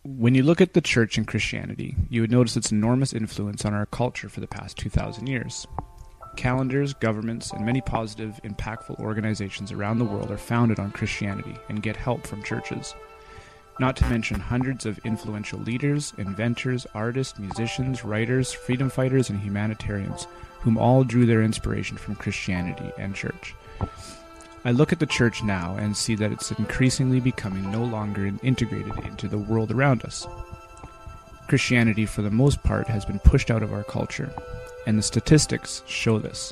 When you look at the church and Christianity, you would notice its enormous influence on our culture for the past 2,000 years. Calendars, governments, and many positive, impactful organizations around the world are founded on Christianity and get help from churches. Not to mention hundreds of influential leaders, inventors, artists, musicians, writers, freedom fighters, and humanitarians, whom all drew their inspiration from Christianity and church. I look at the church now and see that it's increasingly becoming no longer integrated into the world around us. Christianity, for the most part, has been pushed out of our culture, and the statistics show this.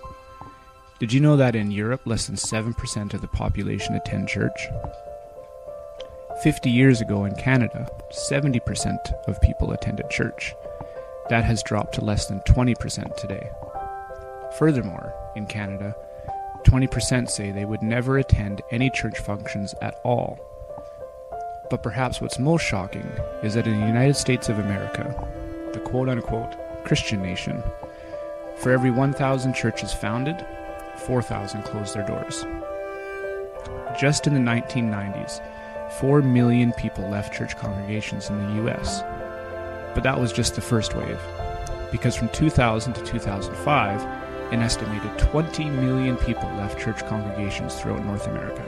Did you know that in Europe, less than 7% of the population attend church? 50 years ago in Canada, 70% of people attended church. That has dropped to less than 20% today. Furthermore, in Canada, 20% say they would never attend any church functions at all. But perhaps what's most shocking is that in the United States of America, the quote-unquote Christian nation, for every 1,000 churches founded, 4,000 closed their doors. Just in the 1990s, 4 million people left church congregations in the U.S. But that was just the first wave, because from 2000 to 2005, an estimated 20 million people left church congregations throughout North America.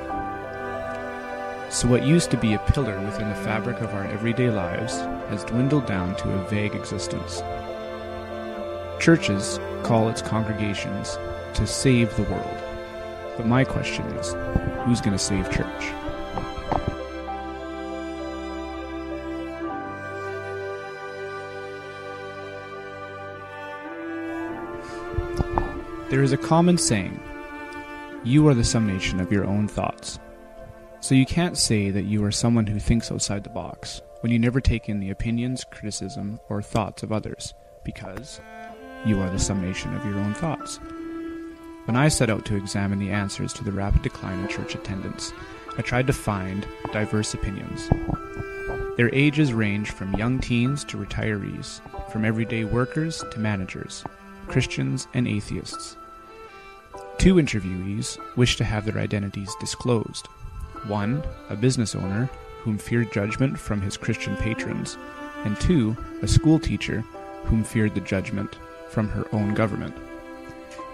So what used to be a pillar within the fabric of our everyday lives has dwindled down to a vague existence. Churches call its congregations to save the world. But my question is, who's going to save church? There is a common saying, you are the summation of your own thoughts. So you can't say that you are someone who thinks outside the box when you never take in the opinions, criticism, or thoughts of others, because you are the summation of your own thoughts. When I set out to examine the answers to the rapid decline in church attendance, I tried to find diverse opinions. Their ages range from young teens to retirees, from everyday workers to managers, Christians and atheists. 2 interviewees wished to have their identities disclosed. One, a business owner whom feared judgment from his Christian patrons, and 2, a school teacher whom feared the judgment from her own government.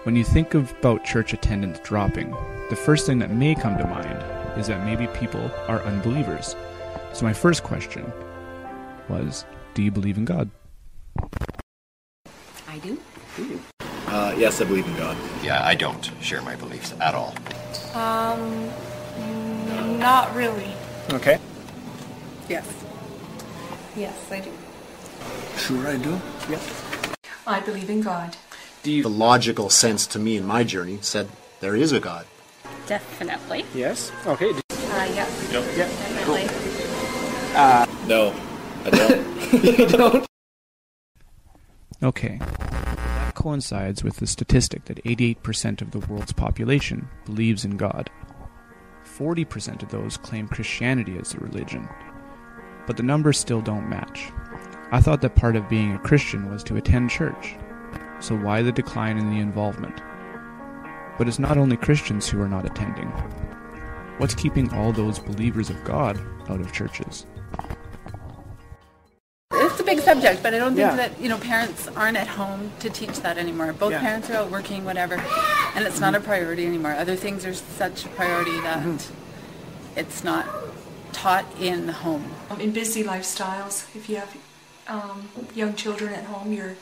When you think about church attendance dropping, the first thing that may come to mind is that maybe people are unbelievers. So my first question was, do you believe in God? I do. Yes, I believe in God. Yeah, I don't share my beliefs at all. Not really. Okay. Yes. Yes, I do. Sure I do. Yes. I believe in God. The logical sense to me in my journey said there is a God. Definitely. Yes. Okay. Yeah. Yep. Yeah. Definitely. No, I don't. You don't? Okay. That coincides with the statistic that 88% of the world's population believes in God. 40% of those claim Christianity as their religion. But the numbers still don't match. I thought that part of being a Christian was to attend church. So why the decline in the involvement? But it's not only Christians who are not attending. What's keeping all those believers of God out of churches? It's a big subject, but I don't think that, parents aren't at home to teach that anymore. Both parents are out working, whatever, and it's not a priority anymore. Other things are such a priority that it's not taught in the home. In busy lifestyles, if you have young children at home, you're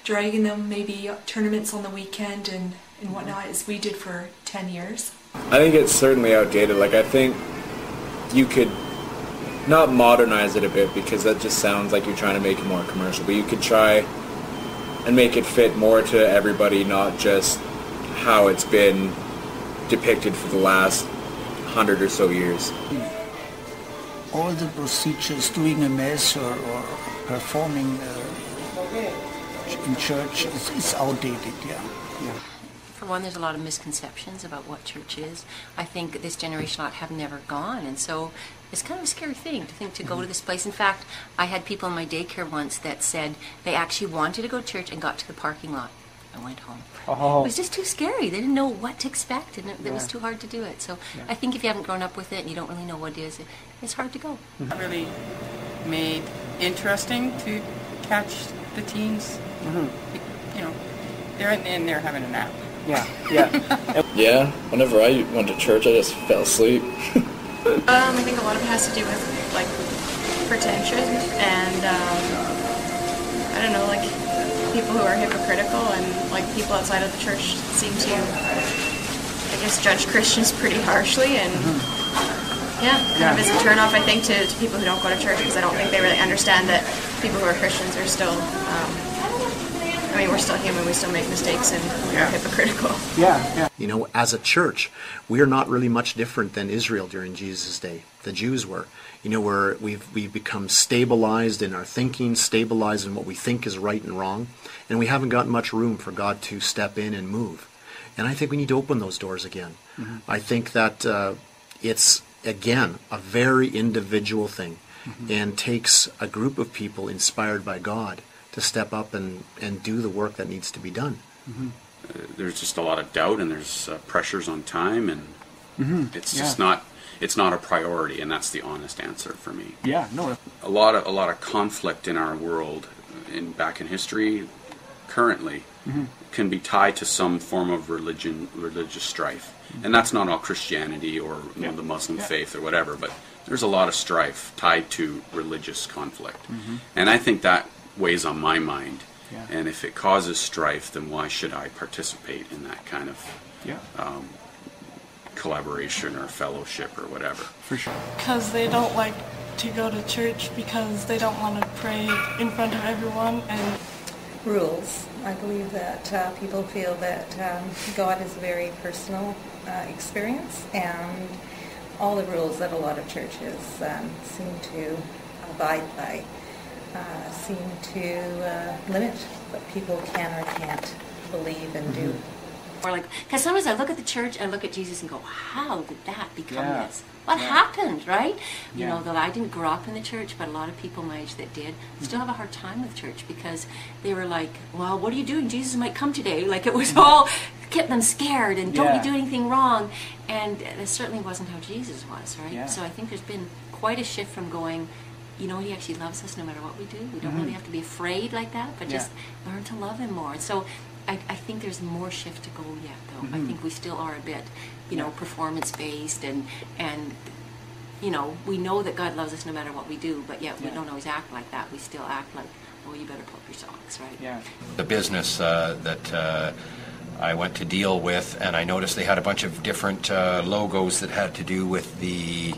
dragging them maybe tournaments on the weekend and whatnot, as we did for 10 years. I think it's certainly outdated. I think you could not modernize it a bit, because that just sounds like you're trying to make it more commercial, but you could try and make it fit more to everybody, not just how it's been depicted for the last 100 or so years. All the procedures, doing a mass or performing in church is outdated, yeah. For one, there's a lot of misconceptions about what church is. I think this generation have never gone, and so it's kind of a scary thing to think to go to this place. In fact, I had people in my daycare once that said they actually wanted to go to church and got to the parking lot and went home. Oh. It was just too scary. They didn't know what to expect, and it was too hard to do it. So I think if you haven't grown up with it and you don't really know what it is, it's hard to go. Not really made interesting to catch the teens. You know, they're in there having a nap. Yeah, yeah. Yeah, whenever I went to church, I just fell asleep. I think a lot of it has to do with, like, pretension and, I don't know, like, people who are hypocritical and, like, people outside of the church seem to, I guess, judge Christians pretty harshly and, kind of is a turn-off, I think, to people who don't go to church because I don't think they really understand that people who are Christians are still, I mean, we're still human, we still make mistakes, and we're hypocritical. Yeah. You know, as a church, we are not really much different than Israel during Jesus' day. The Jews were. You know, we've become stabilized in our thinking, stabilized in what we think is right and wrong, and we haven't got much room for God to step in and move. And I think we need to open those doors again. I think that it's, again, a very individual thing, and takes a group of people inspired by God to step up and do the work that needs to be done. There's just a lot of doubt, and there's pressures on time, and it's just not a priority, and that's the honest answer for me. Yeah, no. A lot of conflict in our world, back in history, currently, can be tied to some form of religious strife, and that's not all Christianity or the Muslim faith or whatever, but there's a lot of strife tied to religious conflict, and I think that weighs on my mind. And if it causes strife, then why should I participate in that kind of collaboration or fellowship or whatever? For sure. Because they don't like to go to church because they don't want to pray in front of everyone. And rules. I believe that people feel that God is a very personal experience, and all the rules that a lot of churches seem to abide by seem to limit what people can or can't believe and do. Or like, because sometimes I look at the church and I look at Jesus and go, how did that become this? What happened, right? You know, that I didn't grow up in the church, but a lot of people my age that did still have a hard time with church because they were like, well, what are you doing? Jesus might come today. Like, it was all, kept them scared and don't be doing anything wrong. And that certainly wasn't how Jesus was, right? So I think there's been quite a shift from going, you know, he actually loves us no matter what we do. We don't really have to be afraid like that, but just learn to love him more. So I think there's more shift to go yet, though. I think we still are a bit, you know, performance-based, and you know, we know that God loves us no matter what we do, but yet we don't always act like that. We still act like, oh, you better pull up your socks, right? The business that I went to deal with, and I noticed they had a bunch of different logos that had to do with the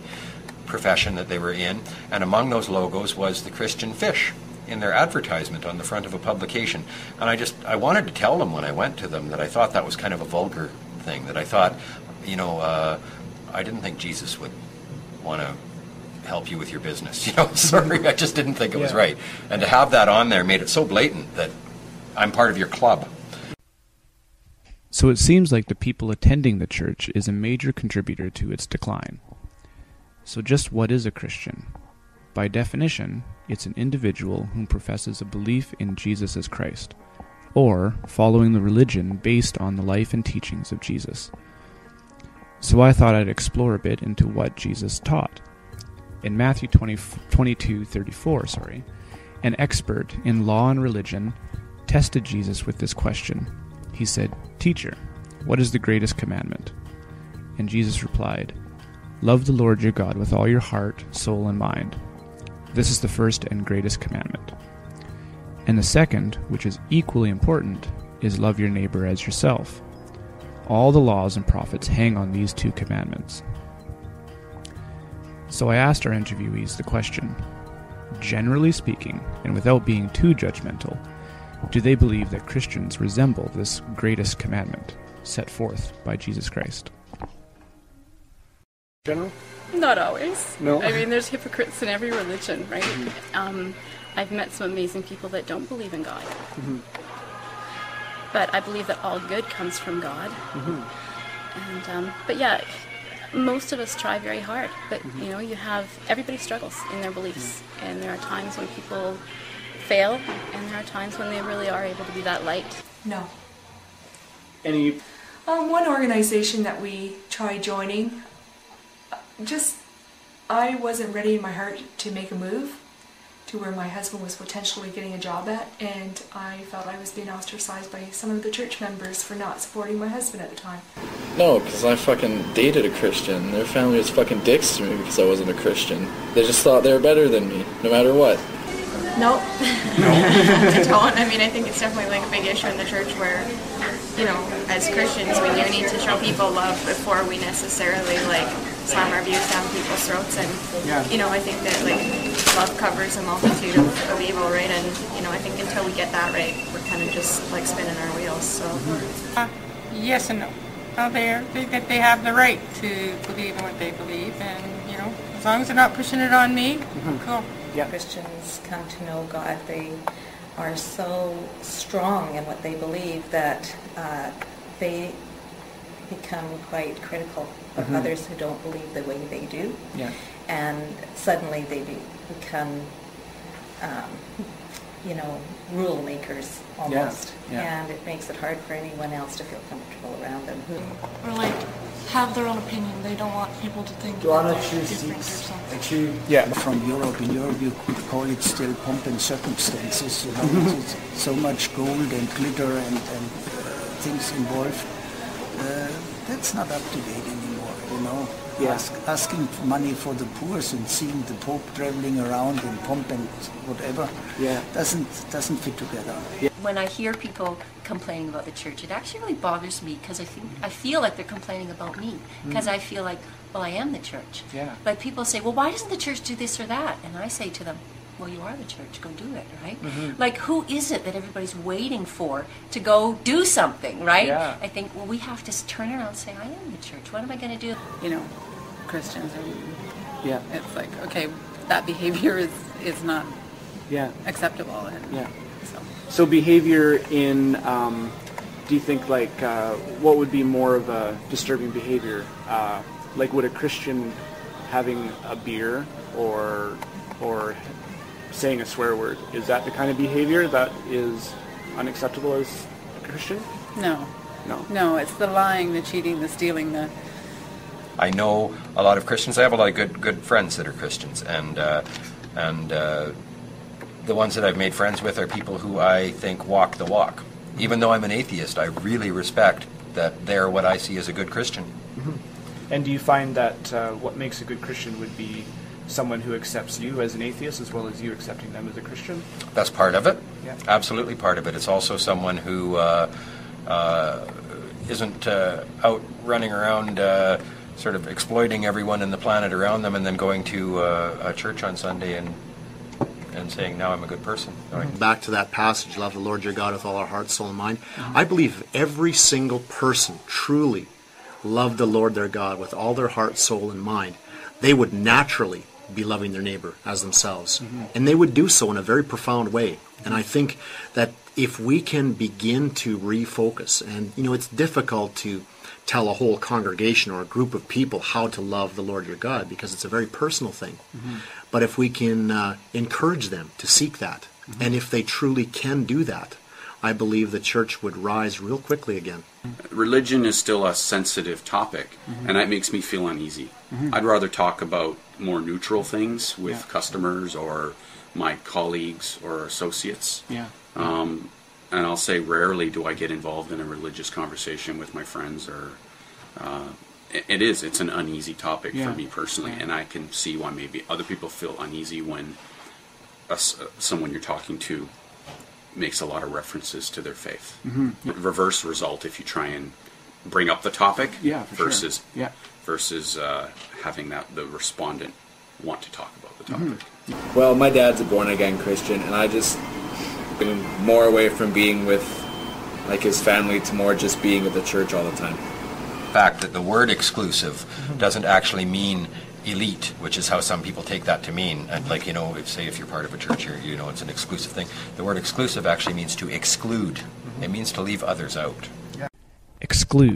profession that they were in, and among those logos was the Christian fish in their advertisement on the front of a publication. And I wanted to tell them when I went to them that I thought that was kind of a vulgar thing, that I thought, you know, I didn't think Jesus would want to help you with your business. You know, sorry, I just didn't think it was right. And to have that on there made it so blatant that I'm part of your club. So it seems like the people attending the church is a major contributor to its decline. So just what is a Christian? By definition, it's an individual who professes a belief in Jesus as Christ, or following the religion based on the life and teachings of Jesus. So I thought I'd explore a bit into what Jesus taught. In Matthew 22:34, an expert in law and religion tested Jesus with this question. He said, "Teacher, what is the greatest commandment?" And Jesus replied, "Love the Lord your God with all your heart, soul, and mind. This is the first and greatest commandment. And the second, which is equally important, is love your neighbor as yourself. All the laws and prophets hang on these two commandments." So I asked our interviewees the question, generally speaking, and without being too judgmental, do they believe that Christians resemble this greatest commandment set forth by Jesus Christ? General? Not always. No. I mean, there's hypocrites in every religion, right? I've met some amazing people that don't believe in God. But I believe that all good comes from God. And but yeah, most of us try very hard. But you know, everybody struggles in their beliefs, and there are times when people fail, and there are times when they really are able to be that light. No. Any? One organization that we tried joining, I wasn't ready in my heart to make a move. to where my husband was potentially getting a job at, and I felt I was being ostracized by some of the church members for not supporting my husband at the time. No, because I fucking dated a Christian. Their family was fucking dicks to me because I wasn't a Christian. They just thought they were better than me, no matter what. Nope. I don't. I mean, I think it's definitely like a big issue in the church where, you know, as Christians, we do need to show people love before we necessarily like slam our views down people's throats. And you know, I think that like love covers a multitude of evil, right? And you know, I think until we get that right, we're kind of just like spinning our wheels. So yes and no. They have the right to believe in what they believe, and you know, as long as they're not pushing it on me, cool. Christians come to know God. They are so strong in what they believe that they become quite critical of others who don't believe the way they do. And suddenly they become, you know, rule makers almost. And it makes it hard for anyone else to feel comfortable around them. Or like have their own opinion. They don't want people to think Do you want that to they're choose different or seats? something. From Europe. In Europe you could call it still pomp and circumstances. You know, it's so much gold and glitter and things involved. That's not up to date anymore, you know. Asking for money for the poor and seeing the Pope traveling around in pomp and whatever doesn't fit together. When I hear people complaining about the church, it actually really bothers me because I feel like they're complaining about me because I feel like, well, I am the church. Like people say, well, why doesn't the church do this or that? And I say to them, well, you are the church, go do it, right? Like, who is it that everybody's waiting for to go do something, right? I think, well, we have to turn around and say, I am the church. What am I going to do? You know, Christians are, it's like, okay, that behavior is not acceptable. And So behavior in, do you think like, what would be more of a disturbing behavior? Like would a Christian having a beer or saying a swear word, is that the kind of behavior that is unacceptable as a Christian? No, it's the lying, the cheating, the stealing, the... I know a lot of Christians. I have a lot of good friends that are Christians, and the ones that I've made friends with are people who I think walk the walk. Even though I'm an atheist, I really respect that they're what I see as a good Christian. And do you find that what makes a good Christian would be someone who accepts you as an atheist as well as you accepting them as a Christian? That's part of it. Absolutely part of it. It's also someone who isn't out running around sort of exploiting everyone in the planet around them and then going to a church on Sunday and saying, now I'm a good person. Back to that passage, love the Lord your God with all our heart, soul, and mind. I believe if every single person truly loved the Lord their God with all their heart, soul, and mind, they would naturally be loving their neighbor as themselves. And they would do so in a very profound way. And I think that if we can begin to refocus, and you know, it's difficult to tell a whole congregation or a group of people how to love the Lord your God because it's a very personal thing. But if we can encourage them to seek that, and if they truly can do that, I believe the church would rise real quickly again. Religion is still a sensitive topic, and that makes me feel uneasy. I'd rather talk about more neutral things with customers or my colleagues or associates. And I'll say rarely do I get involved in a religious conversation with my friends, or it's an uneasy topic for me personally, and I can see why maybe other people feel uneasy when someone you're talking to makes a lot of references to their faith. Reverse result if you try and bring up the topic versus having the respondent want to talk about the topic. Well, my dad's a born-again Christian, and I just been more away from being with like his family to more just being at the church all the time. The fact that the word exclusive doesn't actually mean elite, which is how some people take that to mean. And like, you know, if you're part of a church, you know, it's an exclusive thing. The word exclusive actually means to exclude. It means to leave others out. Exclude.